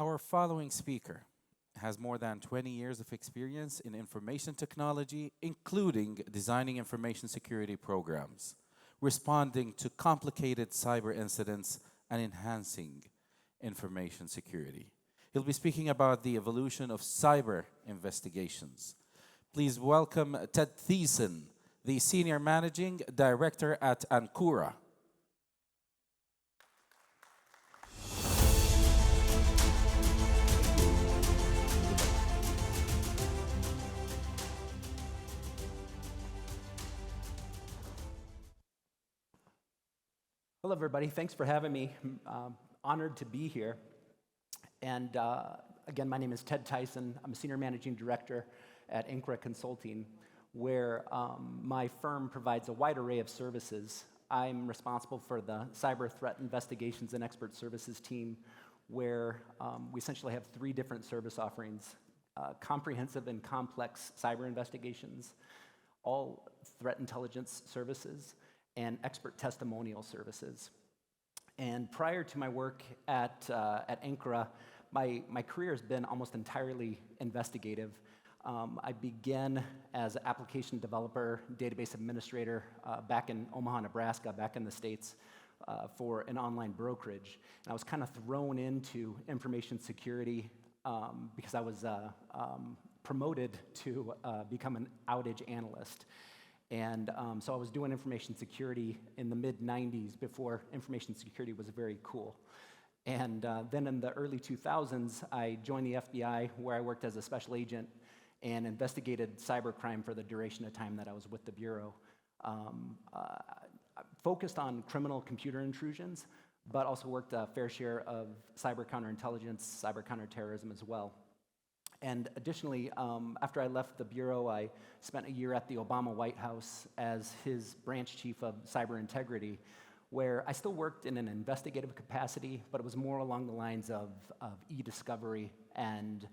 Our following speaker has more than 20 years of experience in information technology, including designing information security programs, responding to complicated cyber incidents, and enhancing information security. He'll be speaking about the evolution of cyber investigations. Please welcome Ted Theisen, the Senior Managing Director at Ankura. Hello, everybody. Thanks for having me. Honored to be here. And again, my name is Ted Theisen. I'm a Senior Managing Director at Ankura Consulting, where my firm provides a wide array of services. I'm responsible for the Cyber Threat Investigations and Expert Services team, where we essentially have three different service offerings: comprehensive and complex cyber investigations, all threat intelligence services, and expert testimonial services. And prior to my work at Ankura, my career has been almost entirely investigative. I began as an application developer, database administrator back in Omaha, Nebraska, back in the States, for an online brokerage. And I was kind of thrown into information security because I was promoted to become an outage analyst. And so I was doing information security in the mid-90s before information security was very cool. And then in the early 2000s, I joined the FBI, where I worked as a special agent and investigated cybercrime for the duration of time that I was with the Bureau. Focused on criminal computer intrusions, but also worked a fair share of cyber counterintelligence, cyber counterterrorism as well. And additionally, after I left the Bureau, I spent a year at the Obama White House as his branch chief of cyber integrity, where I still worked in an investigative capacity, but it was more along the lines of e-discovery and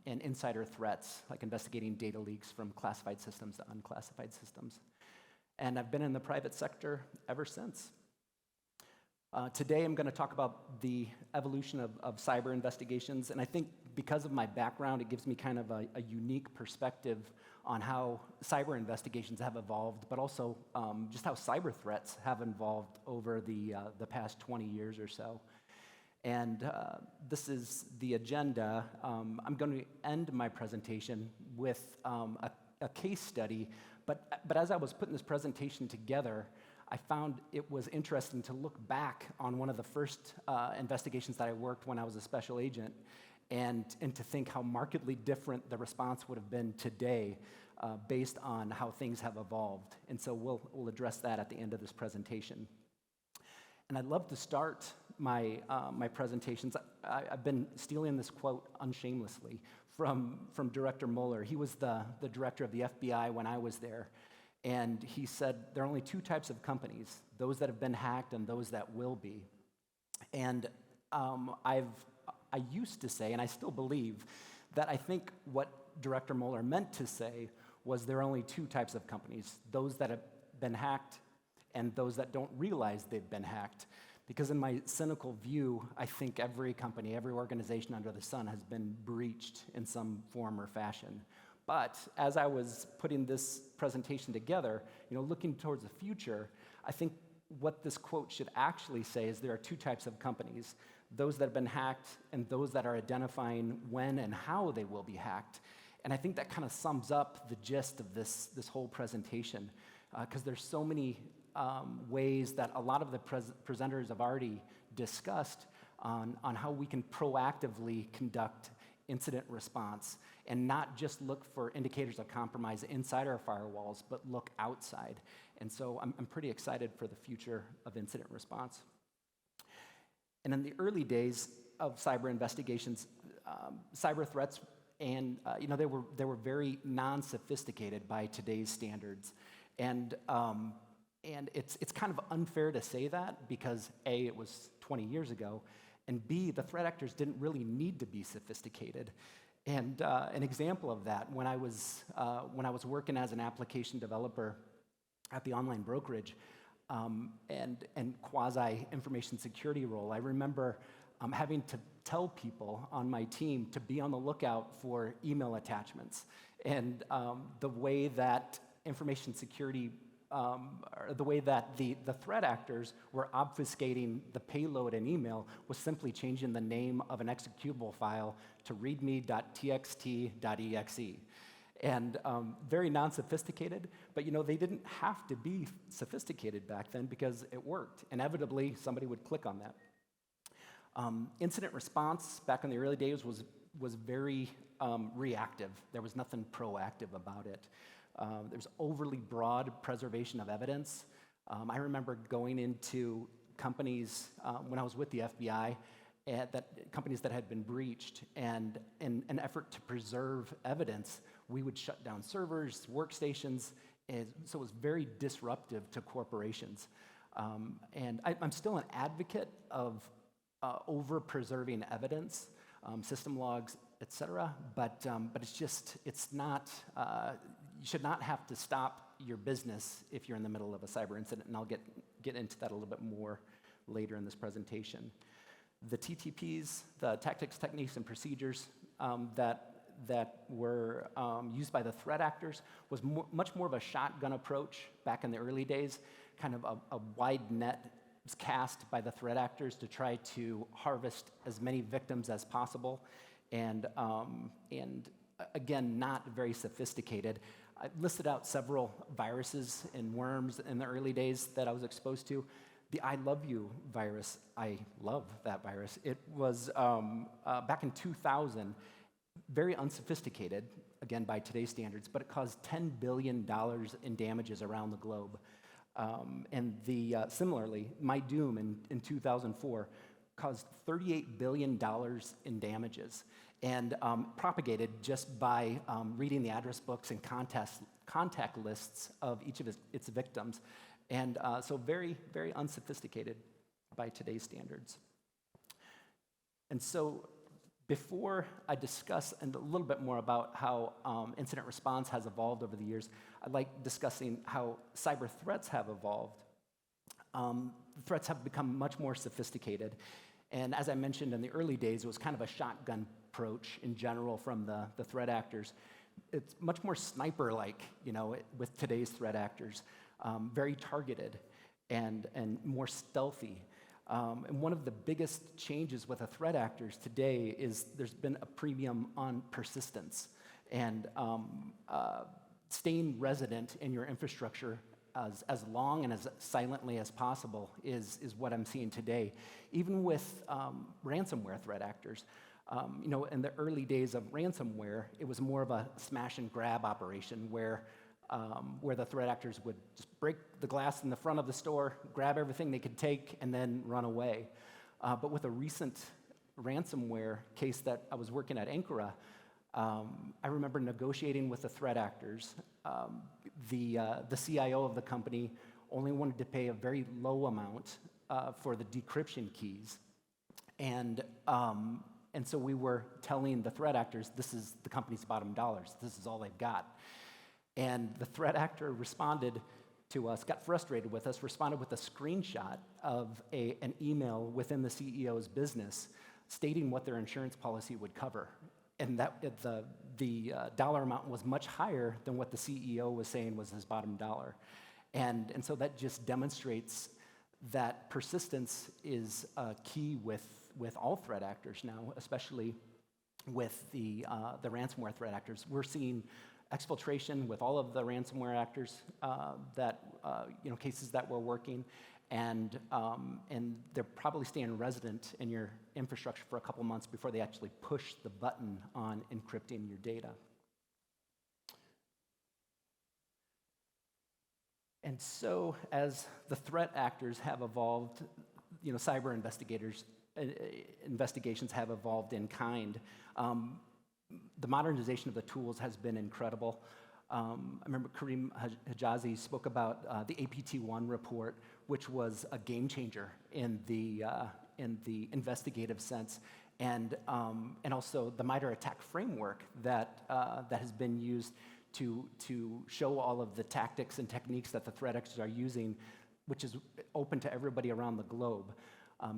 insider threats, like investigating data leaks from classified systems to unclassified systems. And I've been in the private sector ever since. Today, I'm going to talk about the evolution of cyber investigations, and I think because of my background, it gives me kind of a unique perspective on how cyber investigations have evolved, but also just how cyber threats have evolved over the past 20 years or so. And this is the agenda. I'm going to end my presentation with a case study, but as I was putting this presentation together, I found it was interesting to look back on one of the first investigations that I worked when I was a special agent and to think how markedly different the response would have been today based on how things have evolved. And so we'll address that at the end of this presentation. And I'd love to start my presentations. I've been stealing this quote unshamelessly from Director Mueller. He was the director of the FBI when I was there. And he said, there are only two types of companies, those that have been hacked and those that will be. And I used to say, and I still believe, that I think what Director Mueller meant to say was there are only two types of companies, those that have been hacked and those that don't realize they've been hacked. Because in my cynical view, I think every company, every organization under the sun has been breached in some form or fashion. But as I was putting this presentation together, looking towards the future, I think what this quote should actually say is there are two types of companies, those that have been hacked and those that are identifying when and how they will be hacked. And I think that kind of sums up the gist of this whole presentation, because there's so many ways that a lot of the presenters have already discussed on how we can proactively conduct incident response and not just look for indicators of compromise inside our firewalls, but look outside. And so I'm pretty excited for the future of incident response. And in the early days of cyber investigations, cyber threats, and they were very non-sophisticated by today's standards. And it's kind of unfair to say that because A, it was 20 years ago, and B, the threat actors didn't really need to be sophisticated. And an example of that, when I was working as an application developer at the online brokerage and quasi information security role, I remember having tell people on my team to be on the lookout for email attachments. And the way that information security, or the way that the threat actors were obfuscating the payload in email was simply changing the name of an executable file to readme.txt.exe. And very non-sophisticated, but they didn't have to be sophisticated back then because it worked. Inevitably, somebody would click on that. Incident response back in the early days was very reactive. There was nothing proactive about it. There's overly broad preservation of evidence. I remember going into companies when I was with the FBI, companies that had been breached, and in an effort to preserve evidence, we would shut down servers, workstations, so it was very disruptive to corporations. And I'm still an advocate of over-preserving evidence, system logs, et cetera, but it's not, you should not have to stop your business if you're in the middle of a cyber incident, and I'll get into that a little bit more later in this presentation. The TTPs, the tactics, techniques, and procedures that were used by the threat actors was much more of a shotgun approach back in the early days, kind of a wide net was cast by the threat actors to try to harvest as many victims as possible, and again, not very sophisticated. I listed out several viruses and worms in the early days that I was exposed to. The I love you virus, I love that virus. It was back in 2000, very unsophisticated, again by today's standards, but it caused $10 billion in damages around the globe. And similarly, My Doom in 2004 caused $38 billion in damages, and propagated just by reading the address books and contact lists of each of its victims. And so very, very unsophisticated by today's standards. And so before I discuss a little bit more about how incident response has evolved over the years, I'd like discussing how cyber threats have evolved. Threats have become much more sophisticated. And as I mentioned in the early days, it was kind of a shotgun approach in general from the threat actors. It's much more sniper-like, with today's threat actors. Very targeted and more stealthy. And one of the biggest changes with the threat actors today is there's been a premium on persistence and staying resident in your infrastructure as long and as silently as possible is what I'm seeing today. Even with ransomware threat actors, in the early days of ransomware, it was more of a smash and grab operation where the threat actors would just break the glass in the front of the store, grab everything they could take, and then run away. But with a recent ransomware case that I was working at Ankura, I remember negotiating with the threat actors. The CIO of the company only wanted to pay a very low amount for the decryption keys. And so we were telling the threat actors, this is the company's bottom dollars. This is all they've got. And the threat actor responded to us, got frustrated with us, responded with a screenshot of an email within the CEO's business stating what their insurance policy would cover. And that the dollar amount was much higher than what the CEO was saying was his bottom dollar. And so that just demonstrates that persistence is key with all threat actors now, especially with the ransomware threat actors. We're seeing exfiltration with all of the ransomware actors cases that we're working, and they're probably staying resident in your infrastructure for a couple months before they actually push the button on encrypting your data. And so as the threat actors have evolved, cyber investigations have evolved in kind. The modernization of the tools has been incredible. I remember Kareem Hijazi spoke about the APT1 report, which was a game changer in the investigative sense, and also the MITRE ATT&CK framework that has been used to show all of the tactics and techniques that the threat actors are using, which is open to everybody around the globe.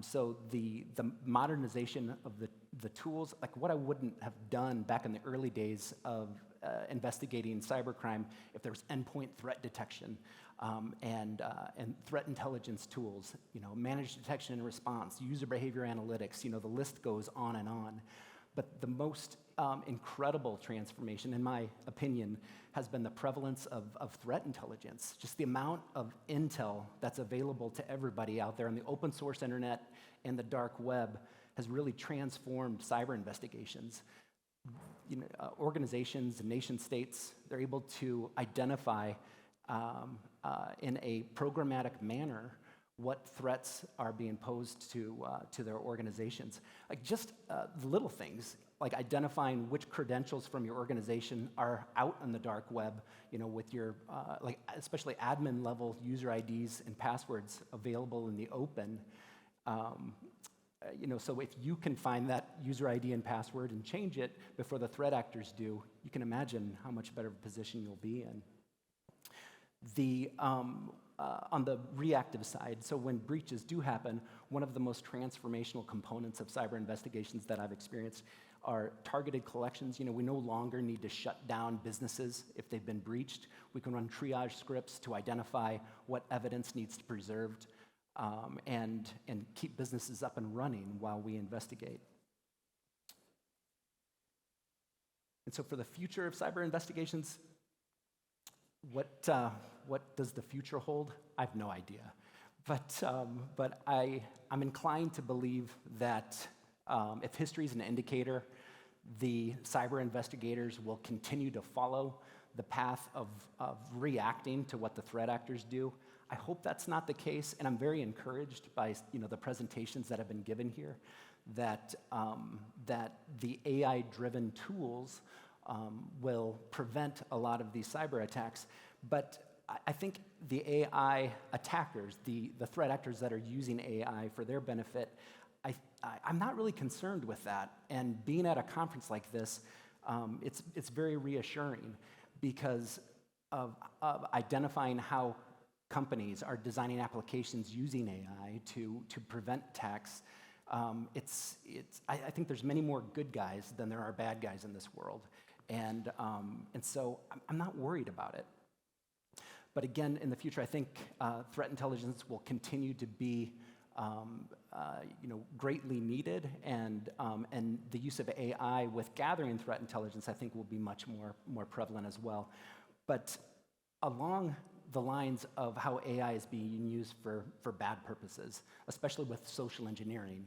So the modernization of the the tools, like what I wouldn't have done back in the early days of investigating cybercrime if there was endpoint threat detection and threat intelligence tools, managed detection and response, user behavior analytics, the list goes on and on. But the most incredible transformation, in my opinion, has been the prevalence of threat intelligence. Just the amount of intel that's available to everybody out there on the open source internet and the dark web has really transformed cyber investigations. Organizations and nation states, they're able to identify in a programmatic manner what threats are being posed to their organizations. Like just the little things, like identifying which credentials from your organization are out on the dark web, with your, especially admin level user IDs and passwords available in the open. So if you can find that user ID and password and change it before the threat actors do, you can imagine how much better position you'll be in. On the reactive side, so when breaches do happen, one of the most transformational components of cyber investigations that I've experienced are targeted collections. We no longer need to shut down businesses if they've been breached. We can run triage scripts to identify what evidence needs to be preserved and keep businesses up and running while we investigate. And so for the future of cyber investigations, what does the future hold? I have no idea. But I'm inclined to believe that if history is an indicator, the cyber investigators will continue to follow the path of reacting to what the threat actors do. I hope that's not the case, and I'm very encouraged by the presentations that have been given here, that the AI-driven tools will prevent a lot of these cyber attacks. But I think the AI attackers, the threat actors that are using AI for their benefit, I'm not really concerned with that. And being at a conference like this, it's very reassuring because of identifying how companies are designing applications using AI to prevent attacks. I think there's many more good guys than there are bad guys in this world. And so I'm not worried about it. But again, in the future, I think threat intelligence will continue to be greatly needed, and the use of AI with gathering threat intelligence, I think, will be much more prevalent as well. But along the lines of how AI is being used for bad purposes, especially with social engineering,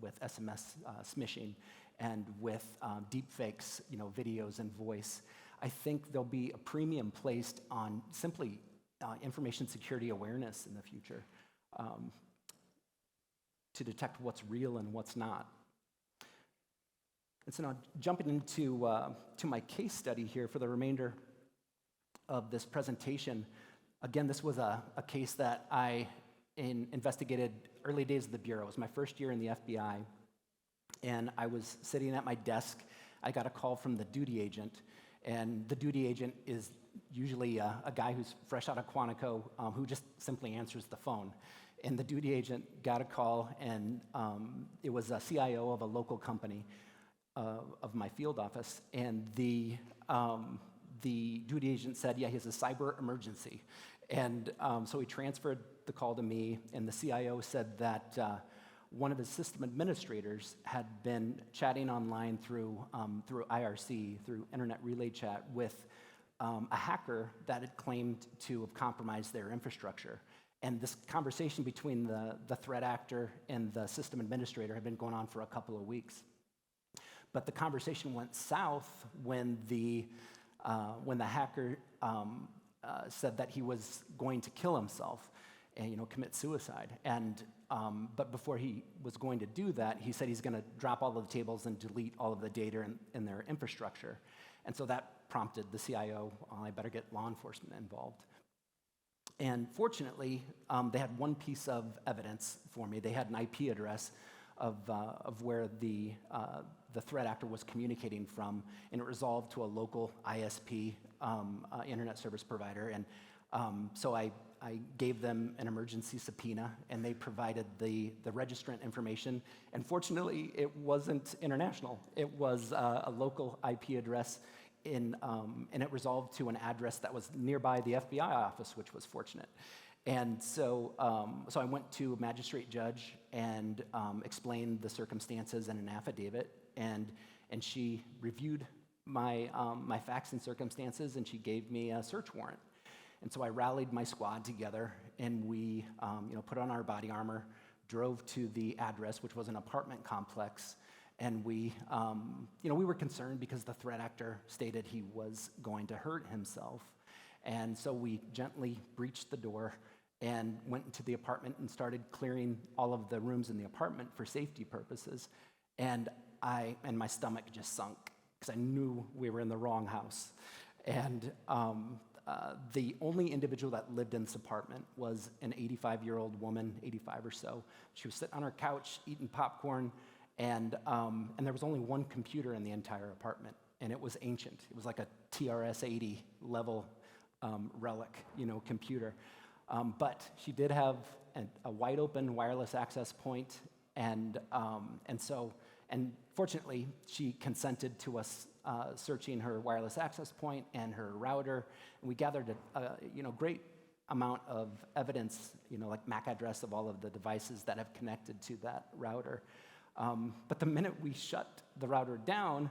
with SMS smishing, and with deepfakes, videos and voice, I think there'll be a premium placed on simply information security awareness in the future to detect what's real and what's not. And so now jumping into to my case study here for the remainder of this presentation. Again, this was a case that I investigated early days of the Bureau. It was my first year in the FBI, and I was sitting at my desk. I got a call from the duty agent, and the duty agent is usually a guy who's fresh out of Quantico who just simply answers the phone. And the duty agent got a call, and it was a CIO of a local company of my field office, and the duty agent said, yeah, he has a cyber emergency. And so he transferred the call to me, and the CIO said that one of his system administrators had been chatting online through IRC, through Internet Relay Chat, with a hacker that had claimed to have compromised their infrastructure. And this conversation between the threat actor and the system administrator had been going on for a couple of weeks. But the conversation went south when the hacker said that he was going to kill himself and commit suicide. And but before he was going to do that, he said he's going to drop all of the tables and delete all of the data in their infrastructure. And so that prompted the CIO, I better get law enforcement involved. And fortunately, they had one piece of evidence for me. They had an IP address of where the threat actor was communicating from, and it resolved to a local ISP, internet service provider. And so I I gave them an emergency subpoena, and they provided the registrant information. And fortunately, it wasn't international. It was a local IP address, and it resolved to an address that was nearby the FBI office, which was fortunate. And so I went to a magistrate judge and explained the circumstances in an affidavit, and she reviewed my facts and circumstances, and she gave me a search warrant. And so I rallied my squad together, and we put on our body armor, drove to the address, which was an apartment complex, and we were concerned because the threat actor stated he was going to hurt himself. And so we gently breached the door and went into the apartment and started clearing all of the rooms in the apartment for safety purposes. And my stomach just sunk because I knew we were in the wrong house. And the only individual that lived in this apartment was an 85-year-old woman, 85 or so. She was sitting on her couch eating popcorn, and there was only one computer in the entire apartment, and it was ancient. It was like a TRS-80 level relic, computer. But she did have a wide open wireless access point, and fortunately, she consented to us searching her wireless access point and her router, and we gathered a great amount of evidence, like MAC address of all of the devices that have connected to that router. But the minute we shut the router down,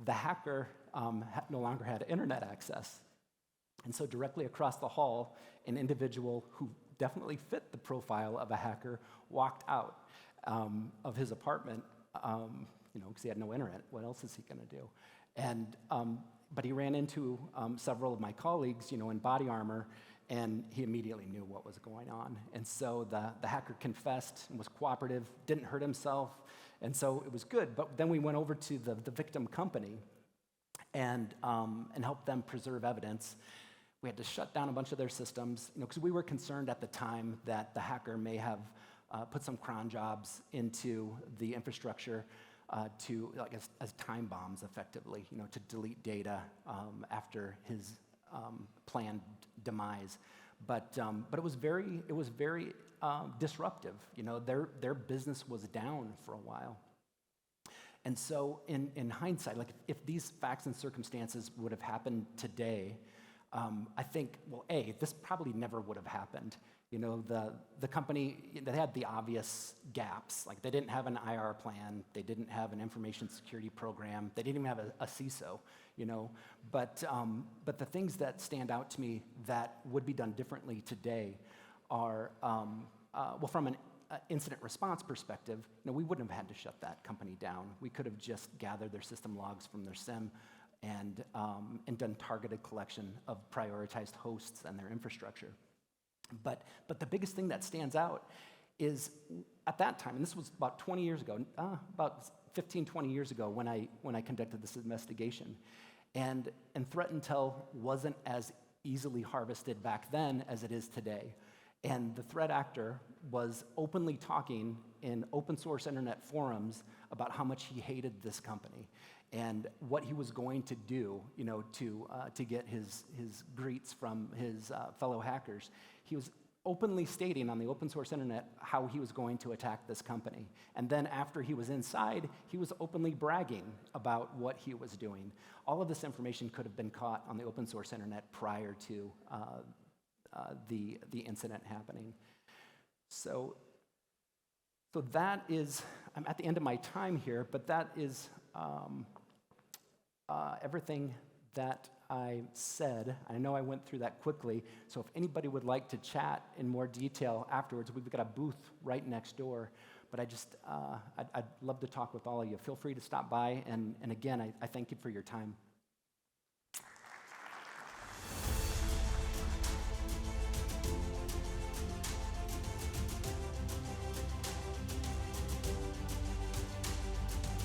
the hacker no longer had internet access. And so directly across the hall, an individual who definitely fit the profile of a hacker walked out of his apartment, because he had no internet. What else is he going to do? And but he ran into several of my colleagues, in body armor, and he immediately knew what was going on. And so the hacker confessed and was cooperative, didn't hurt himself, and so it was good. But then we went over to the victim company and helped them preserve evidence. We had to shut down a bunch of their systems, because we were concerned at the time that the hacker may have put some cron jobs into the infrastructure as time bombs, effectively, to delete data after his planned demise. But it was very disruptive. Their business was down for a while. And so in hindsight, if these facts and circumstances would have happened today, I think, this probably never would have happened. The company, they had the obvious gaps. Like, they didn't have an IR plan, they didn't have an information security program, they didn't even have a CISO, But the things that stand out to me that would be done differently today are, from an incident response perspective, we wouldn't have had to shut that company down. We could have just gathered their system logs from their SIM and done targeted collection of prioritized hosts and their infrastructure. But the biggest thing that stands out is at that time, and this was about 20 years ago, about 15, 20 years ago when I conducted this investigation, and threat intel wasn't as easily harvested back then as it is today. And the threat actor was openly talking in open source internet forums about how much he hated this company and what he was going to do, to get his greets from his fellow hackers. He was openly stating on the open source internet how he was going to attack this company. And then after he was inside, he was openly bragging about what he was doing. All of this information could have been caught on the open source internet prior to the incident happening. So that is, I'm at the end of my time here, but that is everything that I said. I know I went through that quickly, so if anybody would like to chat in more detail afterwards, we've got a booth right next door, but I'd love to talk with all of you. Feel free to stop by, and again, I thank you for your time.